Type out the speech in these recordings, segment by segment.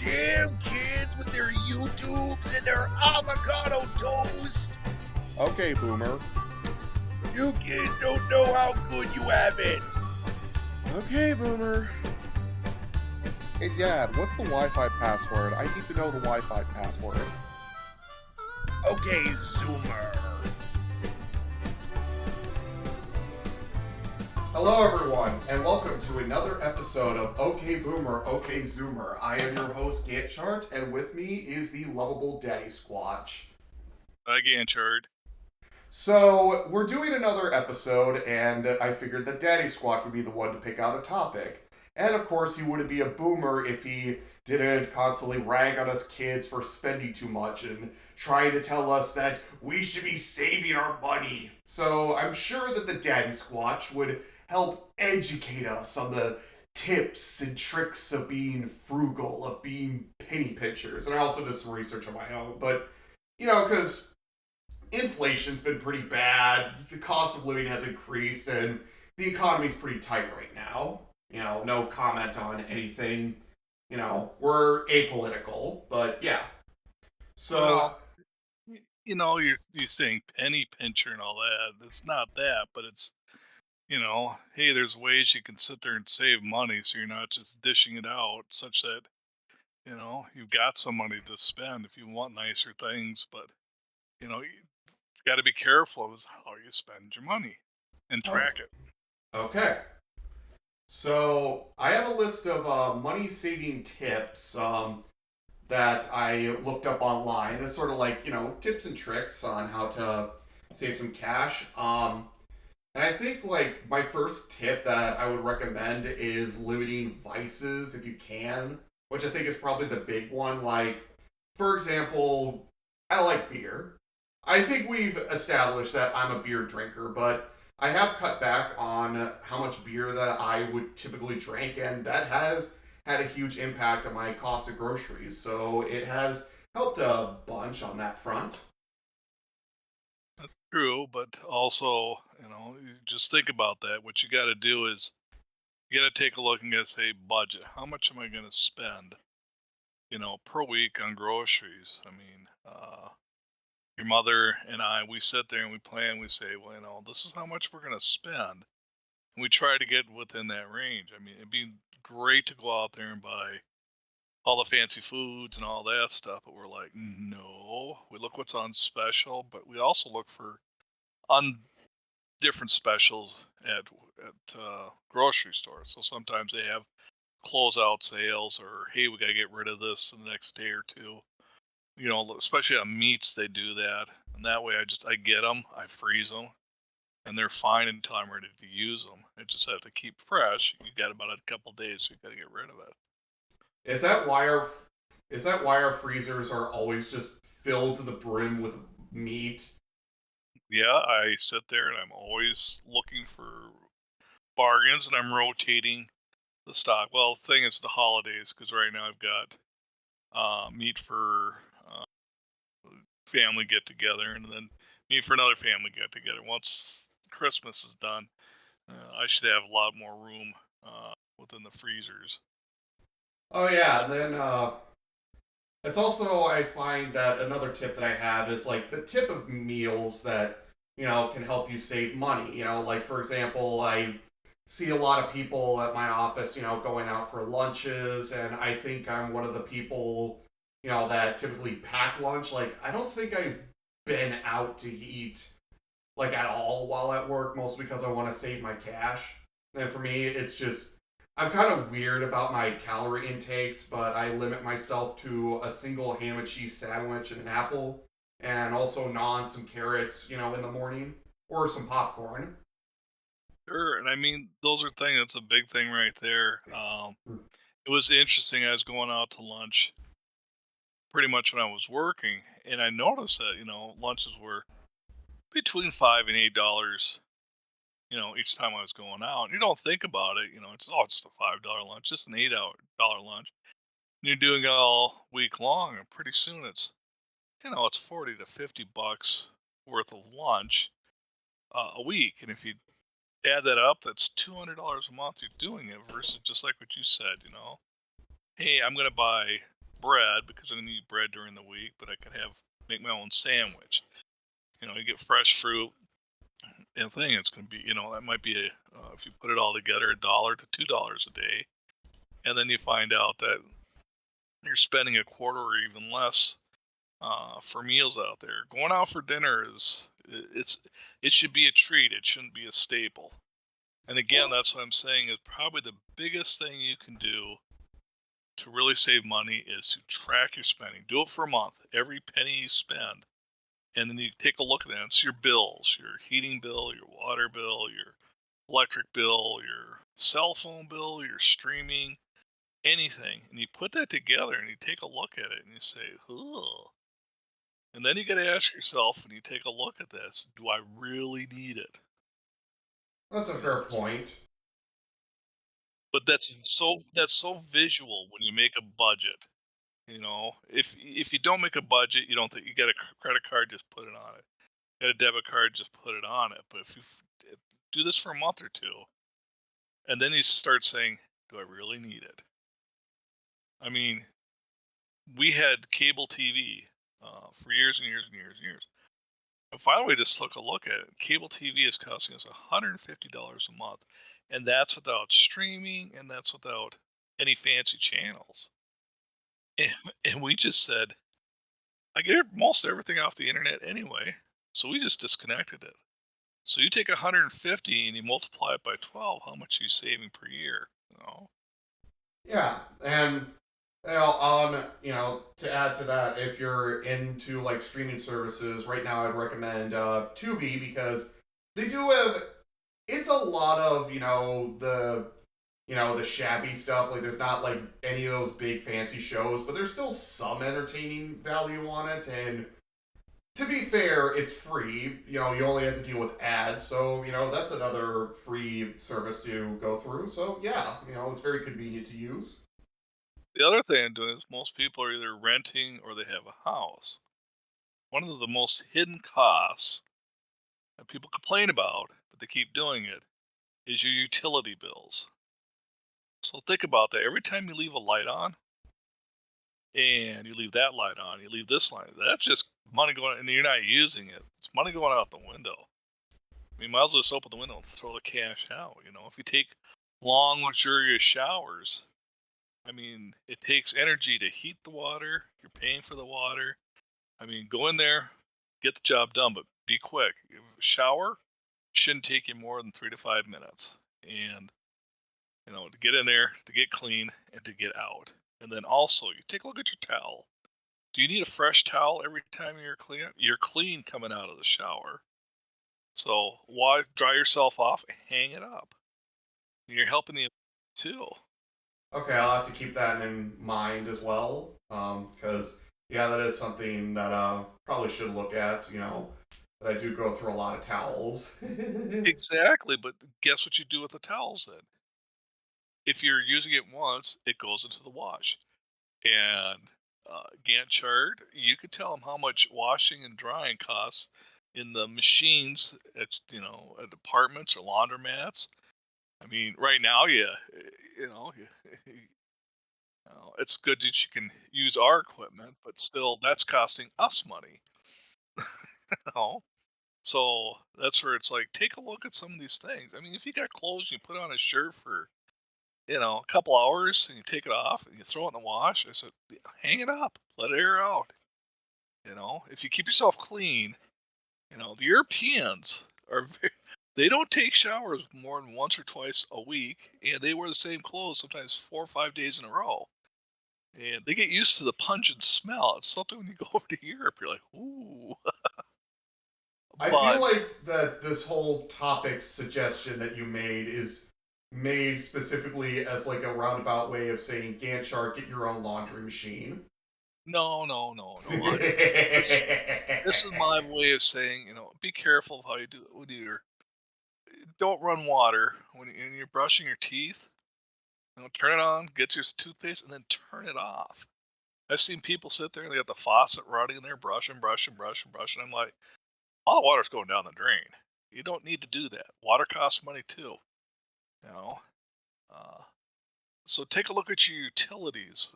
damn kids with their YouTubes and their avocado toast. Okay, Boomer. You kids don't know how good you have it. Okay, Boomer. Hey, Dad, what's the Wi-Fi password? I need to know the Wi-Fi password. Okay, Zoomer. Hello, everyone, and welcome to another episode of Okay Boomer, Okay Zoomer. I am your host, Gantchart, and with me is the lovable Daddysquatch. Hi, Gantchart. So, we're doing another episode, and I figured that Daddysquatch would be the one to pick out a topic. And of course, he wouldn't be a boomer if he didn't constantly rag on us kids for spending too much and trying to tell us that we should be saving our money. So, I'm sure that the Daddysquatch would help educate us on the tips and tricks of being frugal, of being penny pinchers. And I also did some research on my own, but, because inflation's been pretty bad, the cost of living has increased, and the economy's pretty tight right now. No comment on anything. We're apolitical, but yeah. So, you're saying penny pincher and all that. It's not that, but it's, hey, there's ways you can sit there and save money so you're not just dishing it out such that, you've got some money to spend if you want nicer things, but, you got to be careful as how you spend your money and track it. Okay. So, I have a list of money-saving tips that I looked up online. It's sort of like, tips and tricks on how to save some cash. And I think, my first tip that I would recommend is limiting vices if you can, which I think is probably the big one. For example, I like beer. I think we've established that I'm a beer drinker, but I have cut back on how much beer that I would typically drink, and that has had a huge impact on my cost of groceries. So it has helped a bunch on that front. That's true, but also, you just think about that. What you got to do is you got to take a look and say budget. How much am I going to spend, per week on groceries? I mean, your mother and I, we sit there and we plan. We say, well, this is how much we're going to spend. And we try to get within that range. I mean, it'd be great to go out there and buy all the fancy foods and all that stuff. But we're like, no. We look what's on special, but we also look for different specials at grocery stores. So sometimes they have closeout sales, or hey, we got to get rid of this in the next day or two. Especially on meats, they do that. And that way I get them, I freeze them, and they're fine until I'm ready to use them. I just have to keep fresh. You got about a couple days, so you got to get rid of it. Is that why our freezers are always just filled to the brim with meat? Yeah, I sit there and I'm always looking for bargains, and I'm rotating the stock. Well, the thing is the holidays, because right now I've got meat for family get together, and then meat for another family get together. Once Christmas is done, I should have a lot more room within the freezers. Oh yeah, and then it's also, I find that another tip that I have is the tip of meals that can help you save money. For example, I see a lot of people at my office going out for lunches, and I think I'm one of the people that typically pack lunch. I don't think I've been out to eat, at all while at work, mostly because I want to save my cash. And for me, it's just, I'm kind of weird about my calorie intakes, but I limit myself to a single ham and cheese sandwich and an apple, and also gnaw on some carrots, in the morning, or some popcorn. Sure, and I mean, those are things, that's a big thing right there. It was interesting, I was going out to lunch pretty much when I was working, and I noticed that, lunches were between $5 and $8, each time I was going out. You don't think about it, it's a $5 lunch, just an $8 lunch. And you're doing it all week long, and pretty soon it's 40 to $50 worth of lunch a week. And if you add that up, that's $200 a month you're doing it, versus just like what you said, hey, I'm going to buy bread because I need bread during the week, but I can make my own sandwich. You get fresh fruit and thing. It's going to be, that might be if you put it all together, $1 to $2 a day, and then you find out that you're spending a quarter or even less for meals out there. Going out for dinner it should be a treat. It shouldn't be a staple. And again, Well, that's what I'm saying is probably the biggest thing you can do to really save money is to track your spending. Do it for a month. Every penny you spend, and then you take a look at that. It's your bills, your heating bill, your water bill, your electric bill, your cell phone bill, your streaming, anything. And you put that together and you take a look at it and you say, "Ugh." And then you got to ask yourself, and you take a look at this: do I really need it? that's a fair point. But that's so visual when you make a budget. If you don't make a budget, you don't think you get a credit card, just put it on it. Get a debit card, just put it on it. But if you do this for a month or two, and then you start saying, "Do I really need it?" I mean, we had cable TV for years and years and years and years. And finally, we just took a look at it. Cable TV is costing us $150 a month, and that's without streaming, and that's without any fancy channels. And, and we just said, I get most everything off the internet anyway, so we just disconnected it. So you take 150 and you multiply it by 12, how much are you saving per year? You know? Yeah, and on to add to that, if you're into like streaming services right now, I'd recommend Tubi because they do have. It's a lot of the shabby stuff. Like there's not like any of those big fancy shows, but there's still some entertaining value on it. And to be fair, it's free. You only have to deal with ads, so that's another free service to go through. So yeah, it's very convenient to use. The other thing I'm doing is most people are either renting or they have a house. One of the most hidden costs that people complain about, but they keep doing it, is your utility bills. So think about that. Every time you leave a light on and you leave that light on, you leave this light, that's just money going, and you're not using it. It's money going out the window. You might as well just open the window and throw the cash out. If you take long, luxurious showers, it takes energy to heat the water. You're paying for the water. Go in there, get the job done, but be quick. Shower shouldn't take you more than 3 to 5 minutes. And, to get in there, to get clean, and to get out. And then also, you take a look at your towel. Do you need a fresh towel every time you're clean? You're clean coming out of the shower. So why dry yourself off? Hang it up. You're helping the too. Okay, I'll have to keep that in mind as well. Because yeah, that is something that probably should look at. That I do go through a lot of towels. Exactly, but guess what you do with the towels then? If you're using it once, it goes into the wash. And Gantt chart, you could tell them how much washing and drying costs in the machines at apartments or laundromats. Right now, yeah, you know, it's good that you can use our equipment, but still, that's costing us money. You know? So that's where it's like, take a look at some of these things. If you got clothes, you put on a shirt for a couple hours, and you take it off and you throw it in the wash. I said, hang it up, let it air out. If you keep yourself clean, the Europeans are they don't take showers more than once or twice a week, and they wear the same clothes sometimes 4 or 5 days in a row. And they get used to the pungent smell. It's something when you go over to Europe, you're like, ooh. I feel But like that this whole topic suggestion that you made is made specifically as like a roundabout way of saying Gantt chart, get your own laundry machine. no, no, no, no. This is my way of saying, be careful of how you do it when you're. Don't run water when you're brushing your teeth. Turn it on, get your toothpaste, and then turn it off. I've seen people sit there and they got the faucet running and they're brushing, brushing, brushing, brushing. I'm like, all the water's going down the drain. You don't need to do that. Water costs money too. You know, uh, So take a look at your utilities,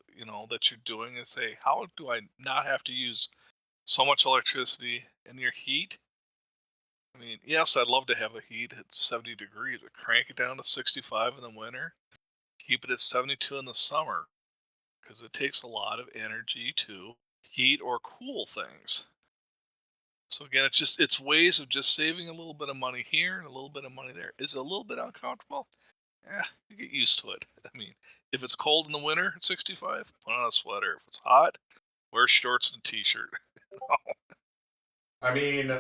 that you're doing and say, how do I not have to use so much electricity in your heat? I mean, yes, I'd love to have a heat at 70 degrees, but crank it down to 65 in the winter, keep it at 72 in the summer, because it takes a lot of energy to heat or cool things. So again, it's ways of just saving a little bit of money here and a little bit of money there. Is it a little bit uncomfortable? Yeah, you get used to it. I mean, if it's cold in the winter at 65, put on a sweater. If it's hot, wear shorts and a t-shirt. I mean,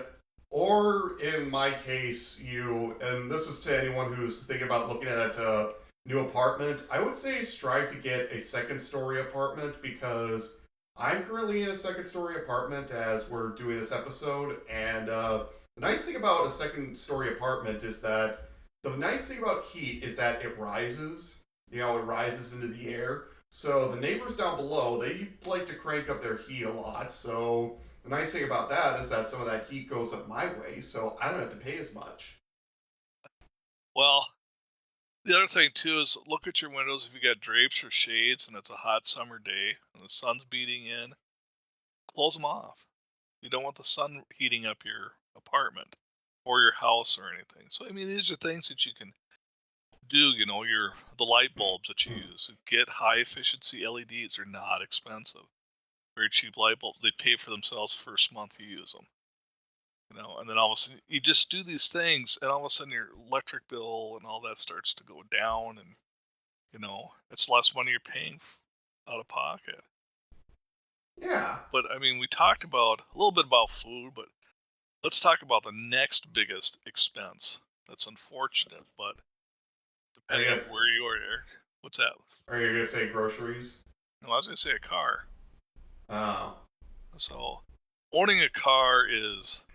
or in my case, and this is to anyone who's thinking about looking at a new apartment, I would say strive to get a second story apartment because I'm currently in a second story apartment as we're doing this episode. And the nice thing about a second story apartment is that the nice thing about heat is that it rises. It rises into the air. So the neighbors down below, they like to crank up their heat a lot. So the nice thing about that is that some of that heat goes up my way, so I don't have to pay as much. Well, the other thing too is look at your windows. If you got drapes or shades and it's a hot summer day and the sun's beating in, close them off. You don't want the sun heating up your apartment or your house or anything. So I mean, these are things that you can do. The light bulbs that you use. Get high efficiency LEDs. They're not expensive. Very cheap light bulbs. They pay for themselves first month you use them. And then all of a sudden you just do these things, and all of a sudden your electric bill and all that starts to go down, and it's less money you're paying out of pocket. Yeah. But I mean, we talked about a little bit about food, but let's talk about the next biggest expense. That's unfortunate, but depending on where you are, Eric, what's that? Are you gonna say groceries? No, I was gonna say a car. Oh. So owning a car is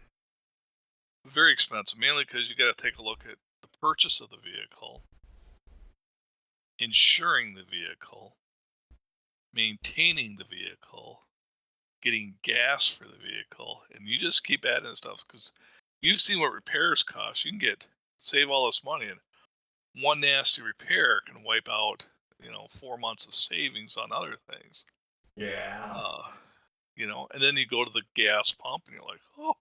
very expensive, mainly because you got to take a look at the purchase of the vehicle, insuring the vehicle, maintaining the vehicle, getting gas for the vehicle, and you just keep adding stuff because you've seen what repairs cost. You can save all this money, and one nasty repair can wipe out 4 months of savings on other things. Yeah. And then you go to the gas pump and you're like, oh,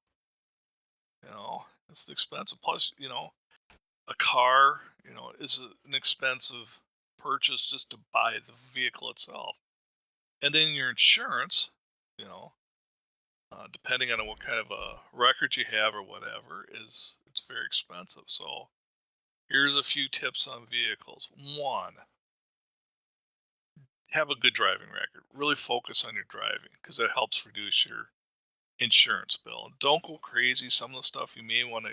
it's expensive. Plus, a car, is an expensive purchase just to buy the vehicle itself. And then your insurance, depending on what kind of a record you have or whatever, it's very expensive. So here's a few tips on vehicles. One, have a good driving record. Really focus on your driving because that helps reduce your insurance bill. Don't go crazy. Some of the stuff you may want to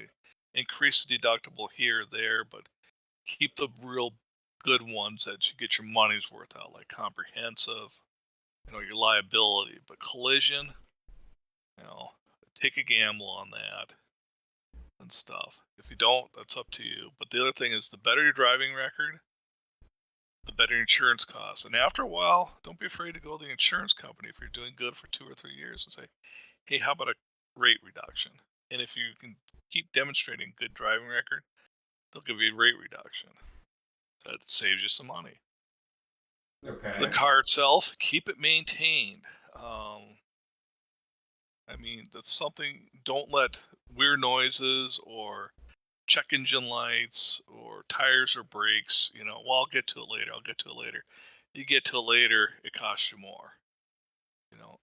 increase the deductible here or there, but keep the real good ones that you get your money's worth out, like comprehensive, your liability. But collision, take a gamble on that and stuff. If you don't, that's up to you. But the other thing is the better your driving record, the better insurance costs. And after a while, don't be afraid to go to the insurance company if you're doing good for 2 or 3 years and say, hey, how about a rate reduction? And if you can keep demonstrating good driving record, they'll give you a rate reduction. That saves you some money. Okay. The car itself, keep it maintained. I mean, that's something, don't let weird noises or check engine lights or tires or brakes, well, I'll get to it later. You get to it later, it costs you more.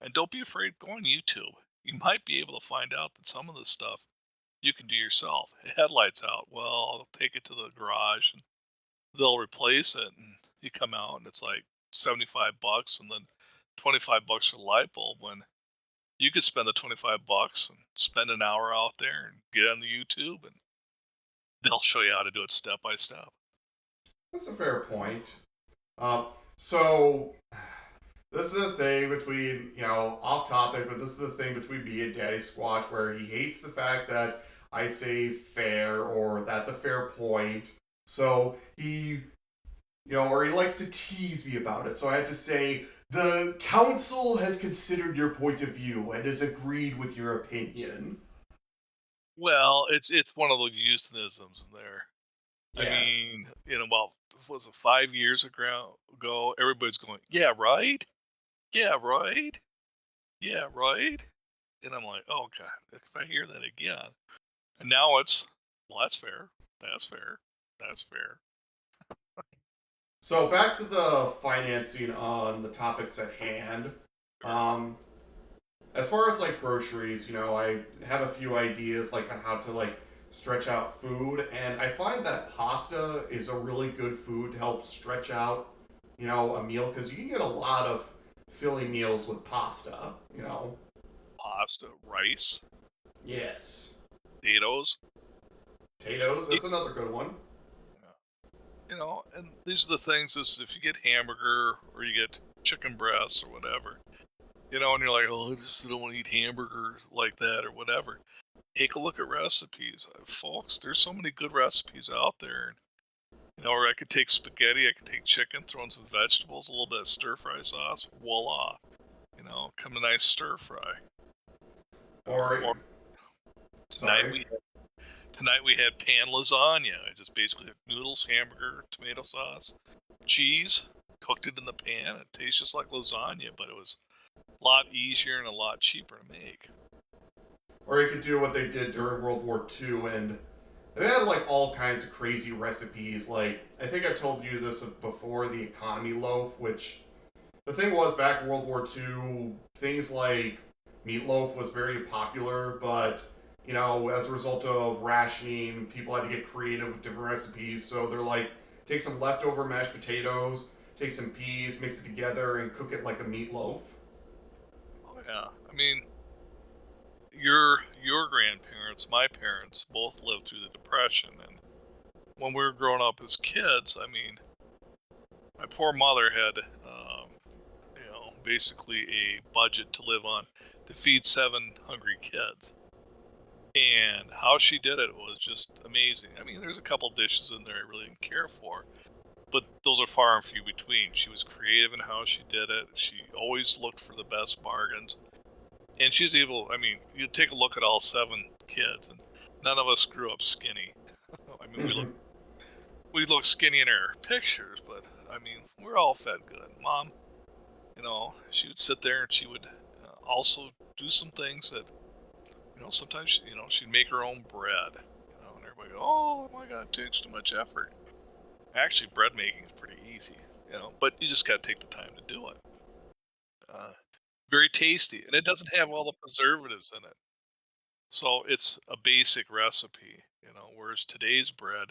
And don't be afraid, go on YouTube. You might be able to find out that some of this stuff you can do yourself. Headlights out. Well, I'll take it to the garage and they'll replace it, and you come out and it's like $75 and then $25 for the light bulb, when you could spend the $25 and spend an hour out there and get on the YouTube and they'll show you how to do it step by step. That's a fair point. So this is a thing between, off topic, but this is the thing between me and Daddysquatch where he hates the fact that I say fair or that's a fair point. So he, or he likes to tease me about it. So I had to say, the council has considered your point of view and has agreed with your opinion. Well, it's one of those euphemisms in there. I Yes. mean, about was it 5 years ago go, everybody's going, "Yeah, right? Yeah, right? Yeah, right?" And I'm like, "Oh god, if I hear that again." And now it's, "Well, that's fair. That's fair. That's fair." So back to the financing on the topics at hand. Sure. Um, as far as like groceries, I have a few ideas like on how to like stretch out food, and I find that pasta is a really good food to help stretch out, a meal because you can get a lot of filling meals with pasta. Pasta, rice, Yes. potatoes. Potatoes, Y- that's another good one. and these are the things is if you get hamburger or you get chicken breasts or whatever, and you're like, "Oh, I just don't want to eat hamburgers like that or whatever." Take a look at recipes. Folks, there's so many good recipes out there. Or I could take spaghetti, I could take chicken, throw in some vegetables, a little bit of stir fry sauce, voila. Come a nice stir fry. Or, Or tonight sorry. we tonight we had pan lasagna. I just basically had noodles, hamburger, tomato sauce, cheese, cooked it in the pan. It tastes just like lasagna, but it was a lot easier and a lot cheaper to make. Or you could do what they did during World War II, and they had like all kinds of crazy recipes. Like, I think I told you this before, the economy loaf, which the thing was back in World War II, things like meatloaf was very popular, but as a result of rationing, people had to get creative with different recipes. So they're like, take some leftover mashed potatoes, take some peas, mix it together, and cook it like a meatloaf. Oh yeah, I mean, your grandparents, my parents, both lived through the Depression, and when we were growing up as kids, I mean, my poor mother had, basically a budget to live on to feed 7 hungry kids. And how she did it was just amazing. I mean, there's a couple dishes in there I really didn't care for, but those are far and few between. She was creative in how she did it. She always looked for the best bargains. And she's able, I mean, you take a look at all 7 kids, and none of us grew up skinny. I mean, we look skinny in our pictures, but I mean, we're all fed good. Mom, she would sit there and she would also do some things that, sometimes, she'd make her own bread, and everybody go, "Oh my God, it takes too much effort." Actually, bread making is pretty easy, but you just got to take the time to do it. Uh, Very tasty, and it doesn't have all the preservatives in it. So it's a basic recipe, whereas today's bread,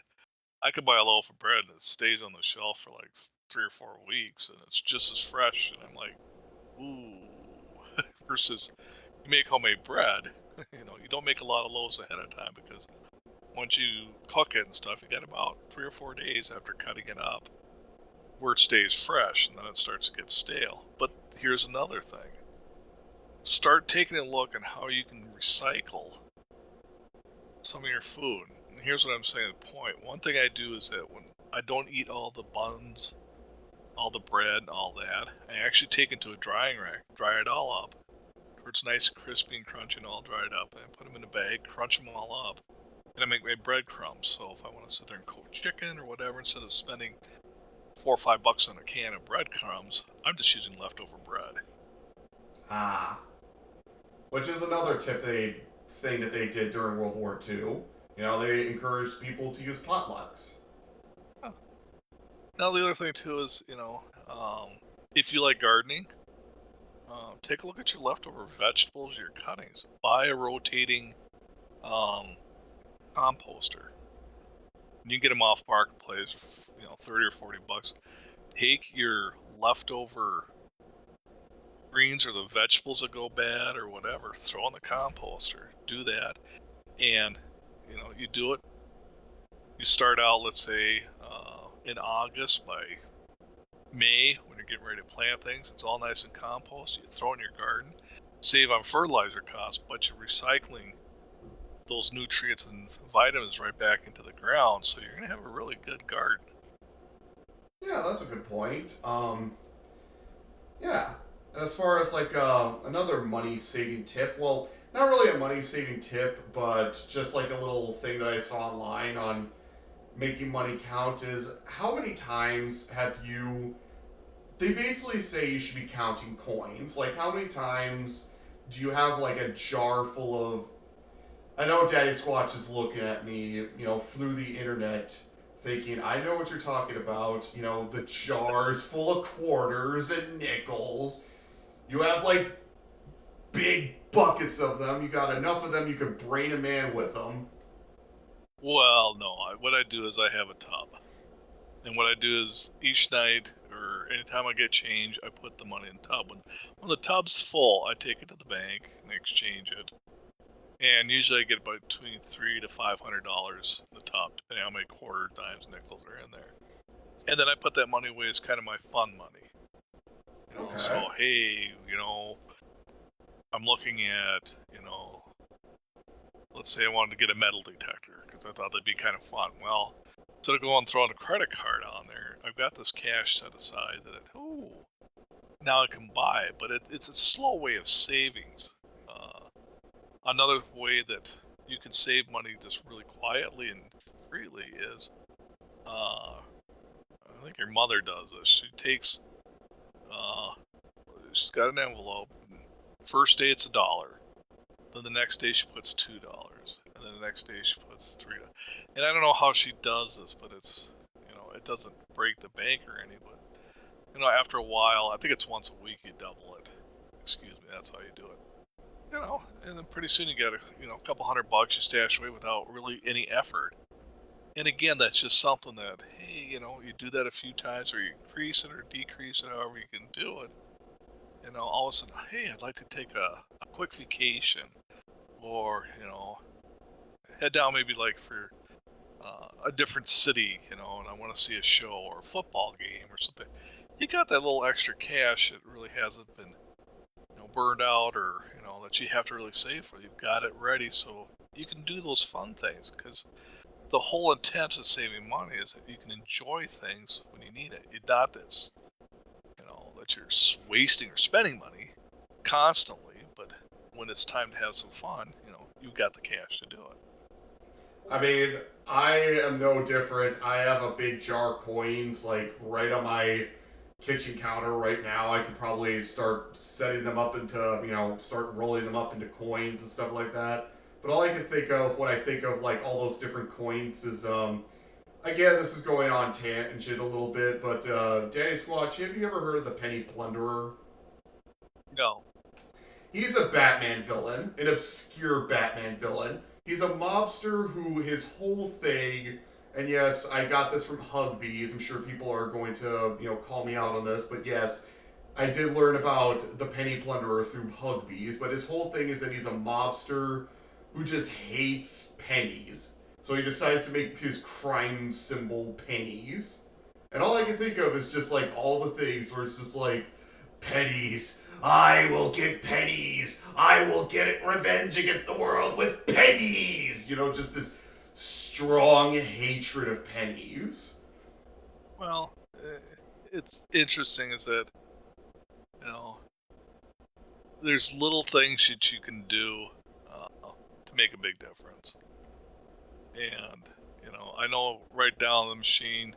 I could buy a loaf of bread and it stays on the shelf for like 3 or 4 weeks and it's just as fresh. And I'm like, ooh, versus you make homemade bread, you don't make a lot of loaves ahead of time because once you cook it and stuff, you got about 3 or 4 days after cutting it up where it stays fresh and then it starts to get stale. But here's another thing. Start taking a look at how you can recycle some of your food. And here's what I'm saying at the point. One thing I do is that when I don't eat all the buns, all the bread, and all that, I actually take it to a drying rack, dry it all up, where it's nice, crispy, and crunchy, and all dried up. And I put them in a bag, crunch them all up, and I make my breadcrumbs. So if I want to sit there and cook chicken or whatever, instead of spending $4 or $5 on a can of breadcrumbs, I'm just using leftover bread. Ah. Which is another thing that they did during World War II. They encouraged people to use potlucks. Huh. Now the other thing too is, if you like gardening, take a look at your leftover vegetables, your cuttings. Buy a rotating um, composter. You can get them off Marketplace, 30 or $40. Take your leftover greens or the vegetables that go bad or whatever, throw in the composter. Do that, and you do it. You start out, let's say, in August. By May, when you're getting ready to plant things, it's all nice and compost. You throw it in your garden, save on fertilizer costs, but you're recycling those nutrients and vitamins right back into the ground, so you're gonna have a really good garden. Yeah, that's a good point. Yeah. And as far as like another money saving tip, well, not really a money saving tip, but just like a little thing that I saw online on making money count is how many times have you they basically say you should be counting coins. Like, how many times do you have like a jar full of? I know Daddysquatch is looking at me, through the internet, thinking I know what you're talking about. The jars full of quarters and nickels. You have like big buckets of them. You got enough of them you could brain a man with them. Well, no. What I do is I have a tub. And what I do is each night or anytime I get change, I put the money in the tub. When the tub's full, I take it to the bank and exchange it. And usually I get about between $300 to $500 in the tub, depending on how many quarter, dimes, nickels are in there. And then I put that money away as kind of my fun money. Okay. So, hey, I'm looking at, let's say I wanted to get a metal detector because I thought that'd be kind of fun. Well, instead of going and throwing a credit card on there, I've got this cash set aside that now I can buy it, but it's a slow way of savings. Another way that you can save money just really quietly and freely is, I think your mother does this. She's got an envelope. First day it's $1. Then the next day she puts $2, and then the next day she puts $3. And I don't know how she does this, but it's it doesn't break the bank or any. But after a while, I think it's once a week you double it. Excuse me, that's how you do it. And then pretty soon you get a couple $100 you stash away without really any effort. And again, that's just something that, hey, you do that a few times, or you increase it or decrease it, however you can do it. All of a sudden, hey, I'd like to take a quick vacation, or head down maybe like for a different city, and I want to see a show or a football game or something. You got that little extra cash that really hasn't been burned out, or that you have to really save for. You've got it ready so you can do those fun things, because the whole intent of saving money is that you can enjoy things when you need it. Not that's that you're wasting or spending money constantly, but when it's time to have some fun, you've got the cash to do it. I mean, I am no different. I have a big jar of coins, like, right on my kitchen counter right now. I could probably start setting them up into, start rolling them up into coins and stuff like that. But all I can think of when I think of, like, all those different coins is, again, this is going on tangent a little bit, but, Daddysquatch, have you ever heard of the Penny Plunderer? No. He's a Batman villain, an obscure Batman villain. He's a mobster who his whole thing, and yes, I got this from Hugbees. I'm sure people are going to, call me out on this, but yes, I did learn about the Penny Plunderer through Hugbees, but his whole thing is that he's a mobster who just hates pennies. So he decides to make his crime symbol pennies. And all I can think of is just like all the things where it's just like, pennies. I will get pennies. I will get it revenge against the world with pennies. Just this strong hatred of pennies. Well, it's interesting is that, there's little things that you can do to make a big difference. And, I know right down the machine,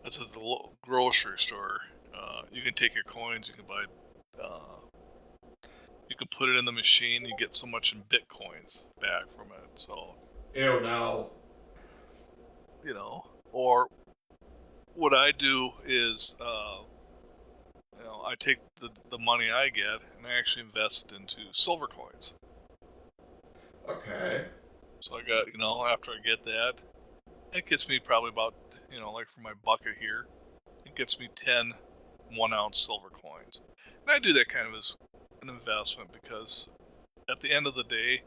that's at the grocery store. You can take your coins, you can buy, you can put it in the machine, you get so much in Bitcoins back from it. So, Ew, no. Or what I do is, I take the money I get and I actually invest it into silver coins. Okay. So I got, after I get that, it gets me probably about, like for my bucket here, it gets me 10 1-ounce silver coins. And I do that kind of as an investment because at the end of the day,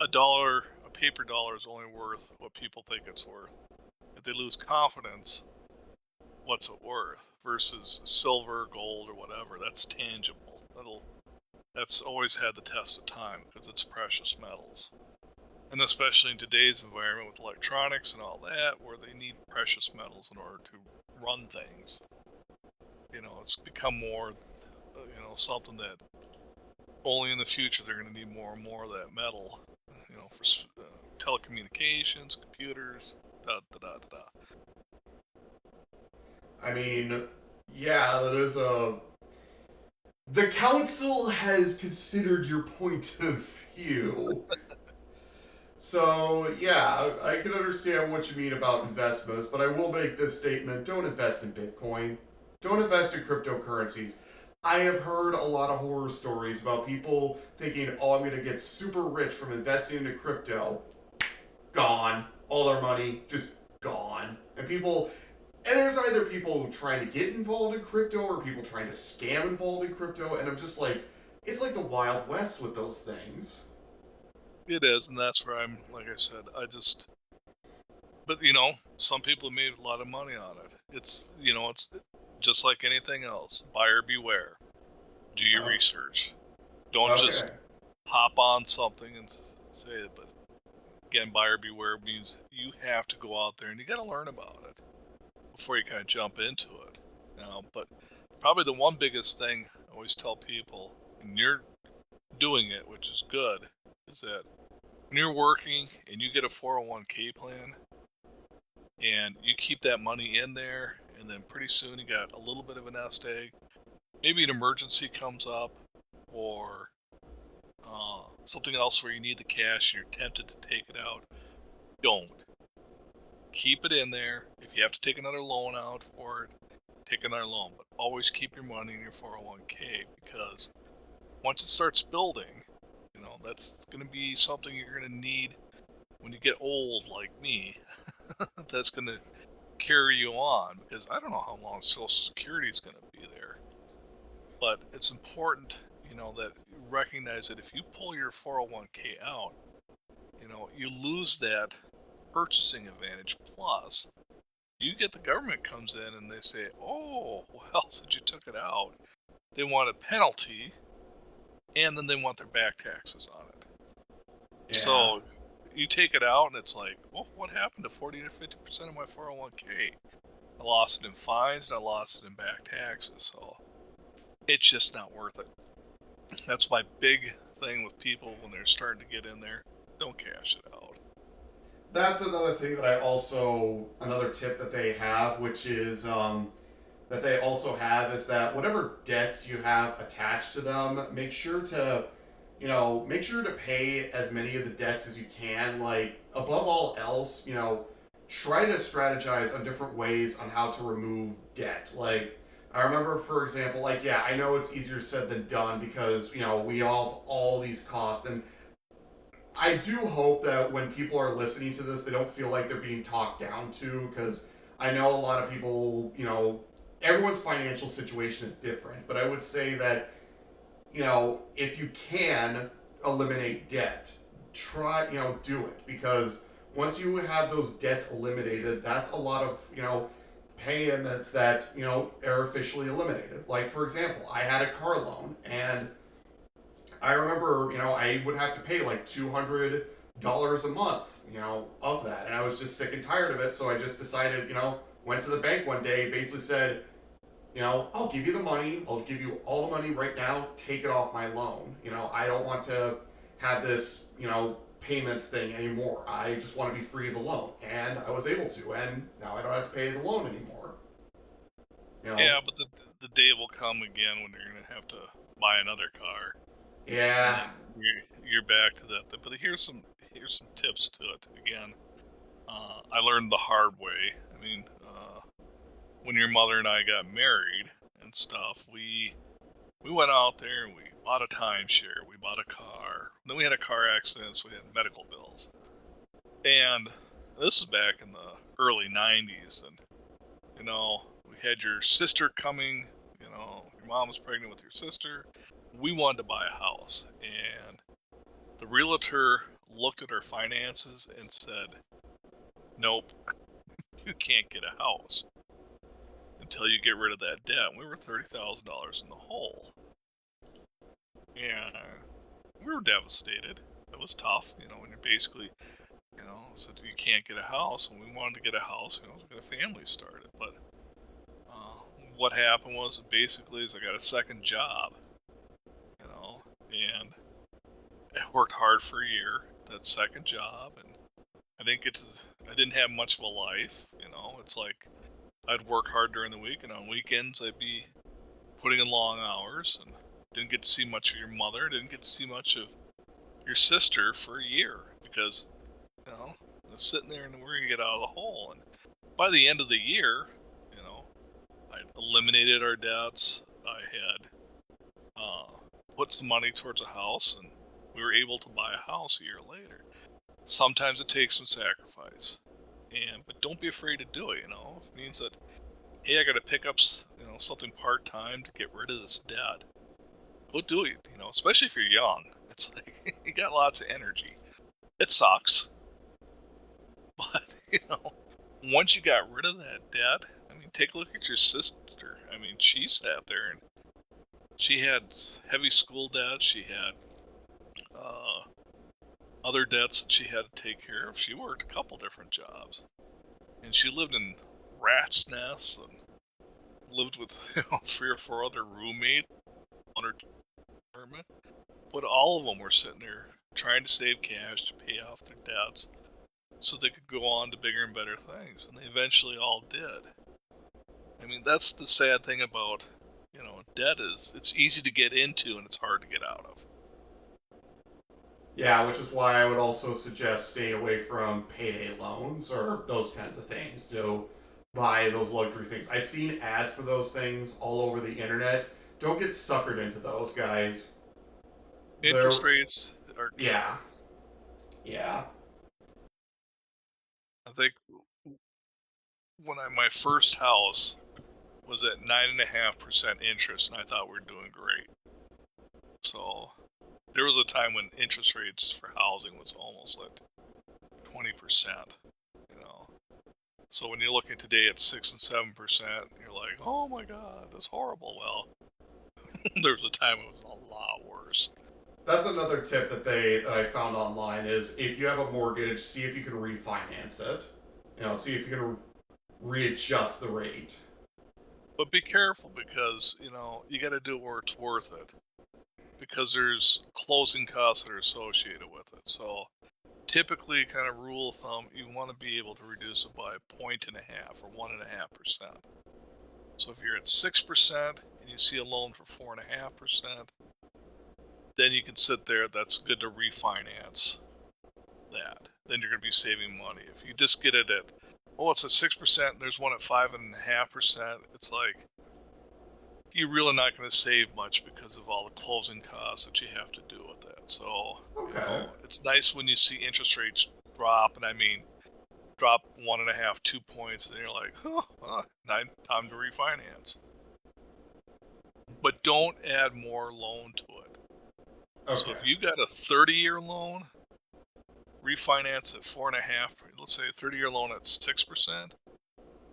a paper dollar is only worth what people think it's worth. If they lose confidence, what's it worth? Versus silver, gold, or whatever, that's tangible. That's always had the test of time because it's precious metals. And especially in today's environment with electronics and all that, where they need precious metals in order to run things. It's become more, something that only in the future they're going to need more and more of that metal, for telecommunications, computers, da da da da da. I mean, Yeah, that is a. The council has considered your point of view. So, yeah, I can understand what you mean about investments, but I will make this statement: don't invest in Bitcoin. Don't invest in cryptocurrencies. I have heard a lot of horror stories about people thinking, oh, I'm going to get super rich from investing into crypto. Gone. All their money just gone. And there's either people trying to get involved in crypto or people trying to scam involved in crypto, and I'm just like, it's like the Wild West with those things. It is, and that's where I'm. Like I said, but some people have made a lot of money on it. It's just like anything else. Buyer beware. Do your Oh, research. Don't just okay. hop on something and say it. But again, buyer beware means you have to go out there and you got to learn about it before you kind of jump into it. But probably the one biggest thing I always tell people, and you're doing it, which is good, is that when you're working and you get a 401k plan and you keep that money in there, and then pretty soon you got a little bit of a nest egg, maybe an emergency comes up, or something else where you need the cash and you're tempted to take it out. Don't. Keep it in there. If you have to take another loan out for it, take another loan. But always keep your money in your 401k, because once it starts building, that's going to be something you're going to need when you get old like me. That's going to carry you on, because I don't know how long Social Security is going to be there. But it's important, that you recognize that if you pull your 401k out, you lose that purchasing advantage. Plus, you get the government comes in and they say, oh, well, since you took it out, they want a penalty, and then they want their back taxes on it. Yeah. So you take it out, and it's like, well, what happened to 40 to 50% of my 401k? I lost it in fines, and I lost it in back taxes. So it's just not worth it. That's my big thing with people when they're starting to get in there. Don't cash it out. That's another thing that another tip that they have, which is that they also have is that whatever debts you have attached to them, make sure to pay as many of the debts as you can. Like, above all else, try to strategize on different ways on how to remove debt. Like, I remember, for example, like, yeah, I know it's easier said than done because, we all have all these costs. And I do hope that when people are listening to this, they don't feel like they're being talked down to, because I know a lot of people, everyone's financial situation is different. But I would say that, if you can eliminate debt, do it, because once you have those debts eliminated, that's a lot of, payments that, are officially eliminated. Like, for example, I had a car loan, and I remember, I would have to pay like $200 a month, of that. And I was just sick and tired of it. So I just decided, went to the bank one day, basically said, I'll give you the money. I'll give you all the money right now. Take it off my loan. I don't want to have this, payments thing anymore. I just want to be free of the loan. And I was able to. And now I don't have to pay the loan anymore. Yeah, but the day will come again when you're going to have to buy another car. And Yeah. then you're back to that. But here's some tips to it. Again, I learned the hard way. I mean, when your mother and I got married and stuff, we went out there and we bought a timeshare. We bought a car. Then we had a car accident, so we had medical bills. And this is back in the early '90s, and we had your sister coming. Your mom was pregnant with your sister. We wanted to buy a house, and the realtor looked at our finances and said, nope, you can't get a house until you get rid of that debt. And we were $30,000 in the hole. And we were devastated. It was tough, when you're basically, said you can't get a house. And we wanted to get a house, to get a family started. But what happened was basically I got a second job, and I worked hard for a year, that second job, and I didn't have much of a life. It's like I'd work hard during the week, and on weekends I'd be putting in long hours, and didn't get to see much of your mother, didn't get to see much of your sister for a year because, you know, I was sitting there and we're gonna get out of the hole. And by the end of the year, you know, I eliminated our debts. I had put some money towards a house, and we were able to buy a house a year later. Sometimes it takes some sacrifice, but don't be afraid to do it. You know, if it means that, hey, I got to pick up something part time to get rid of this debt. Go do it. You know, especially if you're young. It's like you got lots of energy. It sucks, but once you got rid of that debt, I mean, take a look at your sister. I mean, she sat there and she had heavy school debt. She had other debts that she had to take care of. She worked a couple different jobs, and she lived in rats' nests and lived with 3 or 4 other roommates on her apartment. But all of them were sitting there trying to save cash to pay off their debts so they could go on to bigger and better things, and they eventually all did. I mean, that's the sad thing about debt is it's easy to get into and it's hard to get out of. Yeah, which is why I would also suggest staying away from payday loans or those kinds of things to buy those luxury things. I've seen ads for those things all over the internet. Don't get suckered into those, guys. They're, Interest rates are yeah, yeah. I think my first house was at 9.5% interest, and I thought we were doing great. So there was a time when interest rates for housing was almost like 20%. So when you're looking today at 6 and 7%, you're like, oh my God, that's horrible. Well, there was a time it was a lot worse. That's another tip that I found online is if you have a mortgage, see if you can refinance it. See if you can readjust the rate. But be careful because, you got to do it where it's worth it. Because there's closing costs that are associated with it. So typically, kind of rule of thumb, you want to be able to reduce it by 1.5 or 1.5%. So if you're at 6% and you see a loan for 4.5%, then you can sit there. That's good to refinance that. Then you're going to be saving money. If you just get it at, it's at 6%, and there's one at 5.5%, it's like you're really not going to save much because of all the closing costs that you have to do with that. So, okay. it's nice when you see interest drop, and I mean, drop 1.5, 2 points, and you're like, time to refinance. But don't add more loan to it. Okay. So if you got a 30-year loan, refinance at 4.5. Let's say a 30-year loan at 6%.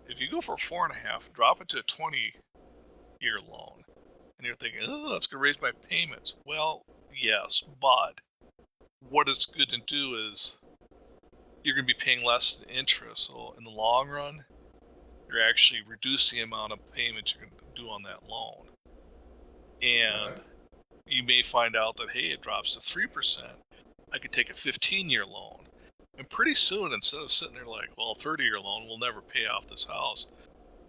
If you go for 4.5, drop it to a 20-year loan, and you're thinking, that's going to raise my payments. Well, yes, but what it's good to do is you're going to be paying less interest. So in the long run, you're actually reducing the amount of payment you're going to do on that loan. And you may find out that, hey, it drops to 3%. I could take a 15-year loan. And pretty soon, instead of sitting there like, well, a 30-year loan will never pay off this house,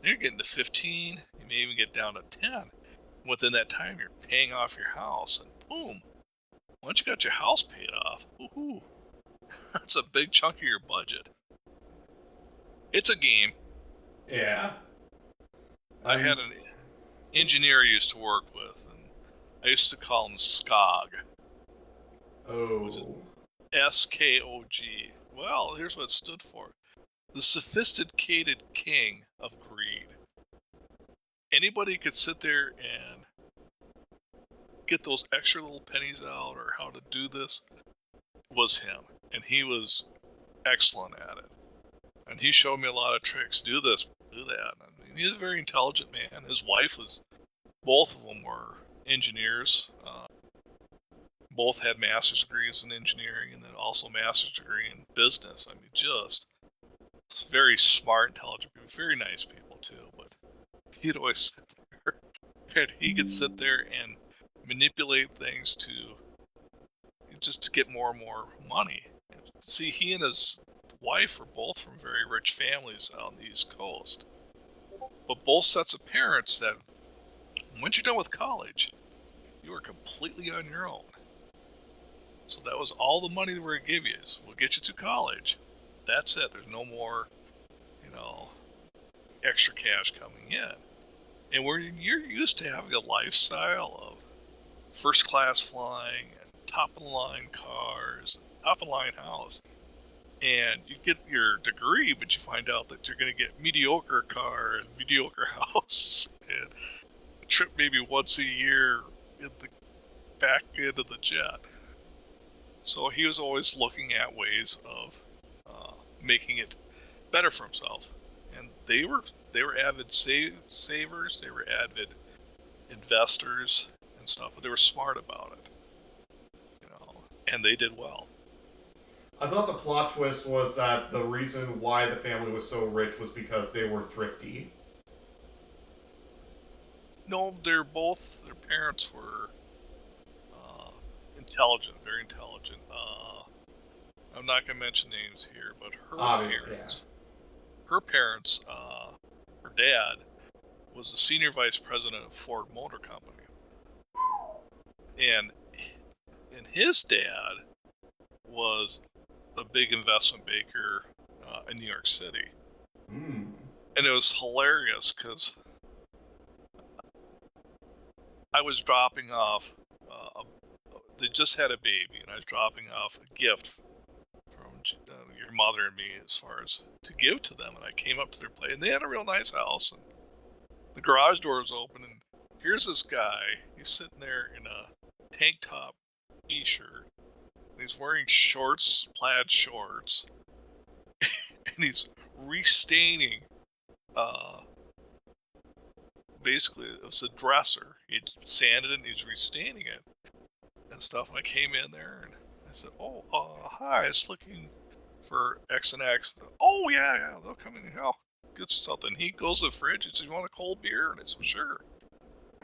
you're getting to 15. You may even get down to 10. Within that time, you're paying off your house, and boom, once you got your house paid off, woohoo, that's a big chunk of your budget. It's a game. Yeah. I had an engineer I used to work with, and I used to call him SCOG. Which is SKOG. Well, here's what it stood for. The Sophisticated King of Greed. Anybody could sit there and get those extra little pennies out or how to do this was him. And he was excellent at it. And he showed me a lot of tricks. Do this, do that. I mean, he's a very intelligent man. His wife both of them were engineers. Both had master's degrees in engineering and then also master's degree in business. I mean, just very smart, intelligent people, very nice people too. But he'd always sit there and he could sit there and manipulate things to get more and more money. See, he and his wife are both from very rich families out on the East Coast. but both sets of parents that once you're done with college, you are completely on your own. So that was all the money that we're going to give you. Is we'll get you to college. That's it. There's no more, extra cash coming in. And you're used to having a lifestyle of first class flying and top of the line cars, top of the line house. And you get your degree, but you find out that you're going to get mediocre car and mediocre house and a trip maybe once a year in the back end of the jet. So he was always looking at ways of making it better for himself. And they were avid savers, they were avid investors and stuff, but they were smart about it, and they did well. I thought the plot twist was that the reason why the family was so rich was because they were thrifty. No, their parents were intelligent, very intelligent. I'm not going to mention names here, but her parents, her dad was the senior vice president of Ford Motor Company. And his dad was a big investment banker in New York City. Mm. And it was hilarious because I was dropping off, they just had a baby, and I was dropping off a gift from your mother and me as far as to give to them. And I came up to their place, and they had a real nice house, and the garage door was open, and here's this guy. He's sitting there in a tank top t-shirt, and he's wearing shorts, plaid shorts, and he's restaining, basically, it's a dresser. He sanded it, and he's restaining it and stuff. And I came in there, and I said, "Oh, hi, I was looking for X and X." "Oh, yeah, they'll come in and help. Get something." He goes to the fridge and says, "You want a cold beer?" And I said, "Sure."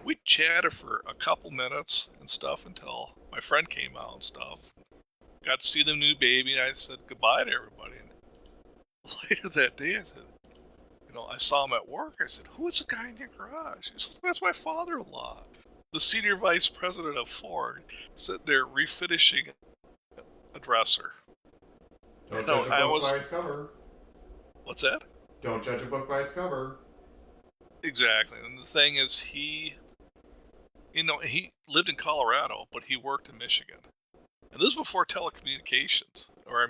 We chatted for a couple minutes and stuff until my friend came out and stuff. Got to see the new baby, and I said goodbye to everybody. And later that day, I said, I saw him at work. I said, "Who is the guy in your garage?" He says, "That's my father-in-law, the senior vice president of Ford, sitting there refinishing a dresser." Don't judge a book by its cover. What's that? Don't judge a book by its cover. Exactly. And the thing is, he lived in Colorado, but he worked in Michigan. And this is before telecommunications, or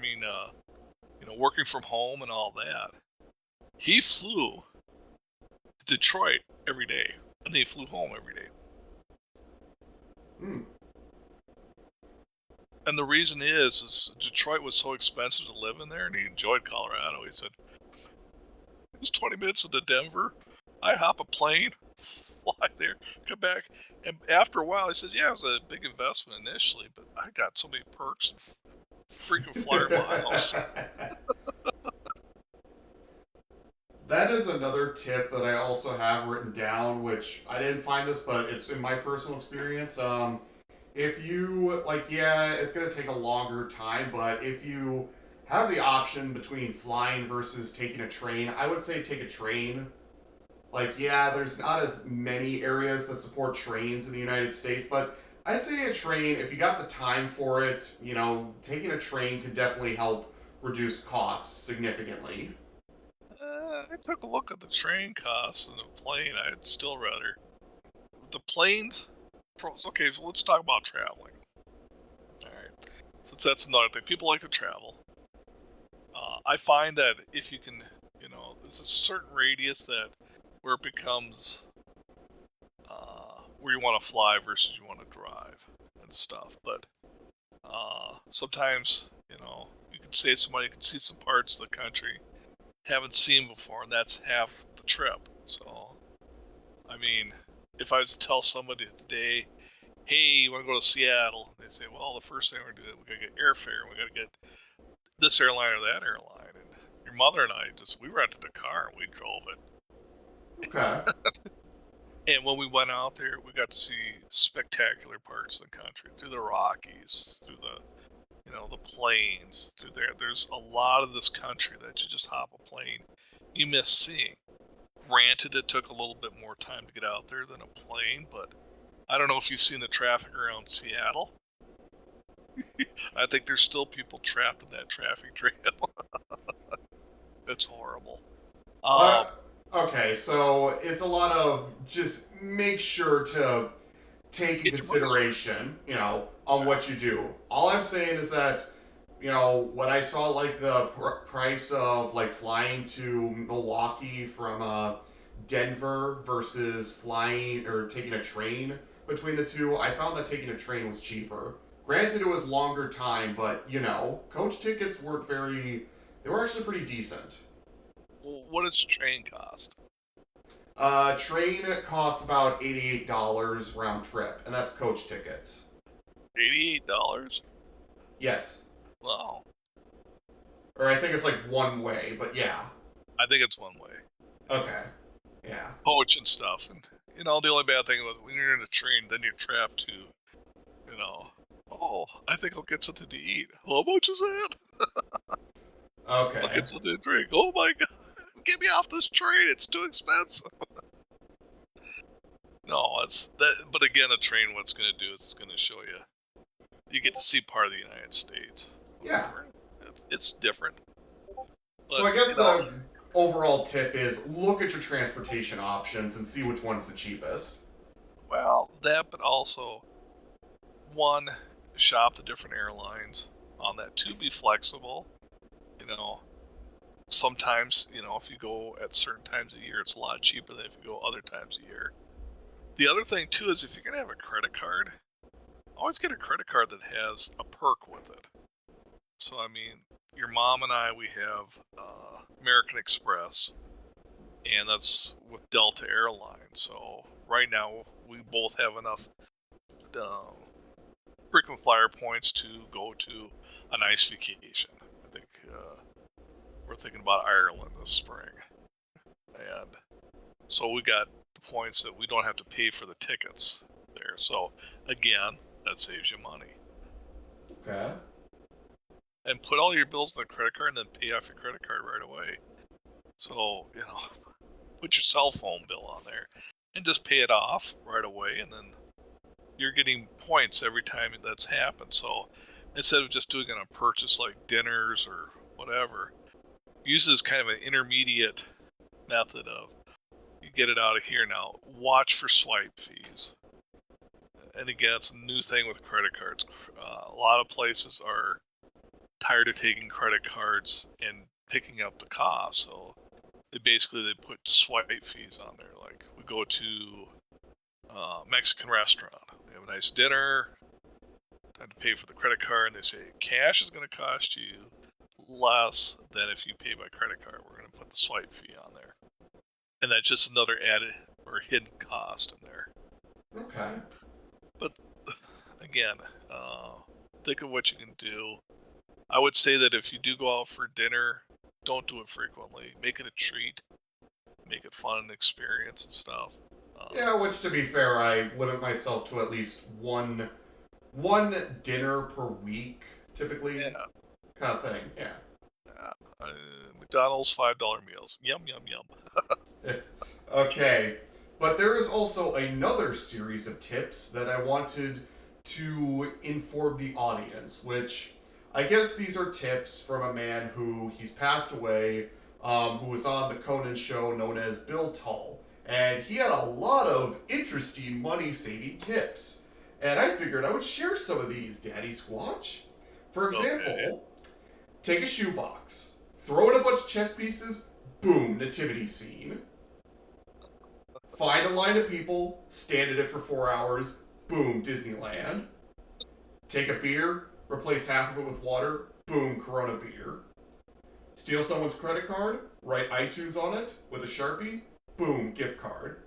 working from home and all that. He flew to Detroit every day, and they flew home every day. Hmm. And the reason is Detroit was so expensive to live in there, and he enjoyed Colorado. He said, "It's 20 minutes into Denver. I hop a plane, fly there, come back." And after a while, he says, "Yeah, it was a big investment initially, but I got so many perks and freaking flyer miles." That is another tip that I also have written down, which I didn't find this, but it's in my personal experience. If you, it's going to take a longer time, but if you have the option between flying versus taking a train, I would say take a train. There's not as many areas that support trains in the United States, but I'd say a train, if you got the time for it, taking a train could definitely help reduce costs significantly. I took a look at the train costs and the plane. I'd still rather. The planes? Okay, so let's talk about traveling. Alright. Since that's another thing. People like to travel. I find that if you can, there's a certain radius where it becomes where you want to fly versus you want to drive and stuff. But sometimes, you can say somebody can see some parts of the country haven't seen before, and that's half the trip. So, if I was to tell somebody today, "Hey, you want to go to Seattle?" They say, "Well, the first thing we're going to do, we got to get airfare, and we got to get this airline or that airline." And your mother and I we rented a car and we drove it. Okay. And when we went out there, we got to see spectacular parts of the country, through the Rockies, through the the plains, there's a lot of this country that you just hop a plane, you miss seeing. Granted, it took a little bit more time to get out there than a plane, but I don't know if you've seen the traffic around Seattle. I think there's still people trapped in that traffic trail. It's horrible. Okay, so it's a lot of just make sure to take in consideration, on what you do. All I'm saying is that, when I saw like the price of like flying to Milwaukee from Denver versus flying or taking a train between the two, I found that taking a train was cheaper. Granted, it was longer time, but coach tickets weren't they were actually pretty decent. Well, what does train cost? Train costs about $88 round trip, and that's coach tickets. $88? Yes. Wow. Or I think it's like one way, but yeah. I think it's one way. Okay. Yeah. Coach and stuff, and the only bad thing was when you're in a train, then you're trapped to, I think I'll get something to eat. How much is that? Okay. I'll get something to drink. Oh my god. Get me off this train. It's too expensive. No, it's that. But again, a train, what's going to do is it's going to show you. You get to see part of the United States. Yeah. It's different. But, so I guess the overall tip is look at your transportation options and see which one's the cheapest. Well, that, but also, one, shop the different airlines on that. Two, be flexible. Sometimes, if you go at certain times of year, it's a lot cheaper than if you go other times of year. The other thing, too, is if you're going to have a credit card, always get a credit card that has a perk with it. So, I mean, your mom and I, we have American Express, and that's with Delta Airlines. So, right now, we both have enough frequent flyer points to go to a nice vacation. I think we're thinking about Ireland this spring. And so we got points that we don't have to pay for the tickets there. So, again, that saves you money. Okay. And put all your bills on the credit card and then pay off your credit card right away. So, put your cell phone bill on there and just pay it off right away, and then you're getting points every time that's happened. So, instead of just doing it on a purchase like dinners or whatever, use it as kind of an intermediate method of you get it out of here now. Watch for swipe fees. And again, it's a new thing with credit cards. A lot of places are tired of taking credit cards and picking up the cost, so they put swipe fees on there. Like, we go to a Mexican restaurant, we have a nice dinner, time to pay for the credit card, and they say cash is going to cost you less than if you pay by credit card. We're going to put the swipe fee on there, and that's just another added or hidden cost in there. Okay. But again, think of what you can do. I would say that if you do go out for dinner, don't do it frequently. Make it a treat. Make it fun and experience and stuff. Yeah, which to be fair, I limit myself to at least one dinner per week, typically. Yeah. Kind of thing, yeah. McDonald's $5 meals. Yum, yum, yum. Okay, but there is also another series of tips that I wanted to inform the audience, which I guess these are tips from a man he's passed away, who was on the Conan show known as Bill Tull. And he had a lot of interesting money-saving tips. And I figured I would share some of these, Daddysquatch. For example, take a shoebox, throw in a bunch of chess pieces, boom, nativity scene. Find a line of people, stand in it for 4 hours, boom, Disneyland. Take a beer, replace half of it with water, boom, Corona beer. Steal someone's credit card, write iTunes on it with a Sharpie, boom, gift card.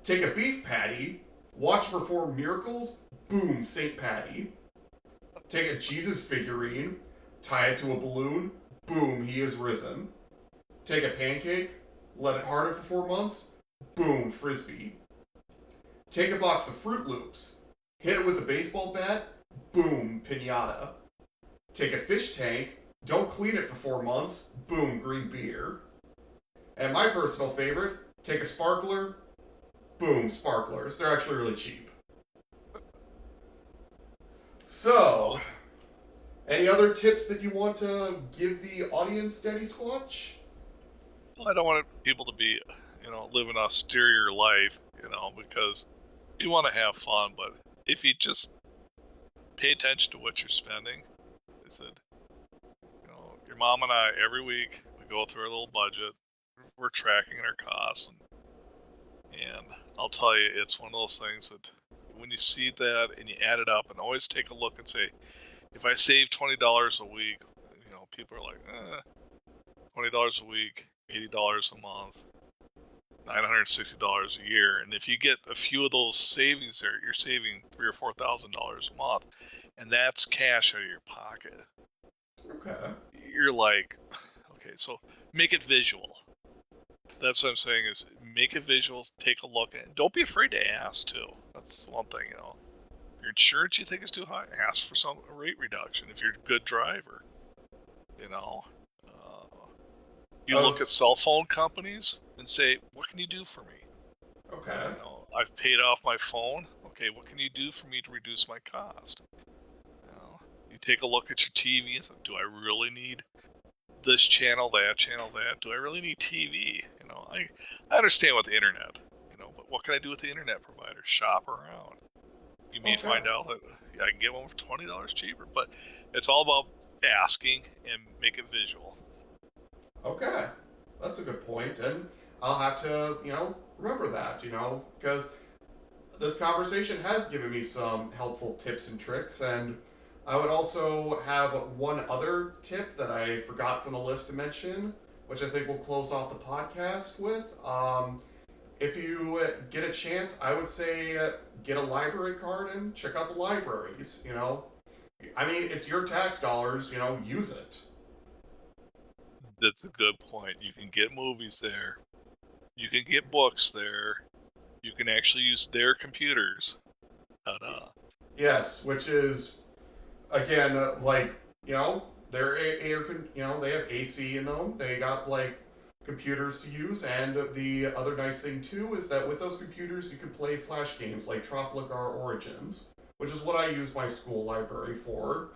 Take a beef patty, watch perform miracles, boom, St. Patty. Take a Jesus figurine, tie it to a balloon, boom, he is risen. Take a pancake, let it harden for 4 months, boom, Frisbee. Take a box of Fruit Loops, hit it with a baseball bat, boom, pinata. Take a fish tank, don't clean it for 4 months, boom, green beer. And my personal favorite, take a sparkler, boom, sparklers. They're actually really cheap. So, any other tips that you want to give the audience, Daddysquatch? Well, I don't want people to be, live an austere life, because you want to have fun, but if you just pay attention to what you're spending, I said, your mom and I, every week, we go through our little budget, we're tracking our costs, and I'll tell you, it's one of those things that when you see that and you add it up, and always take a look and say, if I save $20 a week, people are like, $20 a week, $80 a month, $960 a year, and if you get a few of those savings there, you're saving $3,000 or $4,000 a month, and that's cash out of your pocket. Okay. You're like, okay, so make it visual. That's what I'm saying is make it visual, take a look at it. Don't be afraid to ask too. That's one thing, Your insurance you think is too high, ask for some rate reduction if you're a good driver. You look at cell phone companies and say, what can you do for me? Okay. I've paid off my phone. Okay, what can you do for me to reduce my cost? You take a look at your TV and say, do I really need this channel, that channel, that? Do I really need TV? I understand with the internet, but what can I do with the internet provider? Shop around. You may find out that I can get one for $20 cheaper, but it's all about asking and make it visual. Okay. That's a good point, and I'll have to, remember that, because this conversation has given me some helpful tips and tricks, and I would also have one other tip that I forgot from the list to mention, which I think we'll close off the podcast with. If you get a chance, I would say get a library card and check out the libraries, I mean, it's your tax dollars, use it. That's a good point. You can get movies there. You can get books there. You can actually use their computers. Ta-da. Yes, which is, again, they're they have AC in them. They got, computers to use, and the other nice thing, too, is that with those computers, you can play flash games like Trafalgar Origins, which is what I use my school library for.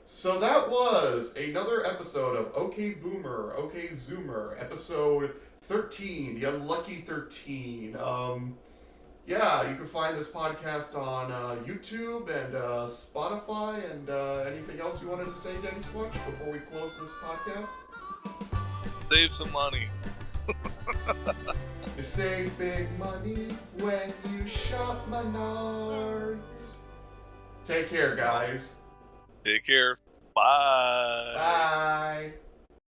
So that was another episode of OK Boomer, OK Zoomer, episode 13, the Unlucky 13. Yeah, you can find this podcast on YouTube and Spotify, and anything else you wanted to say, Daddysquatch, before we close this podcast? Save some money. You save big money when you shop Menards. Take care, guys. Take care. Bye. Bye.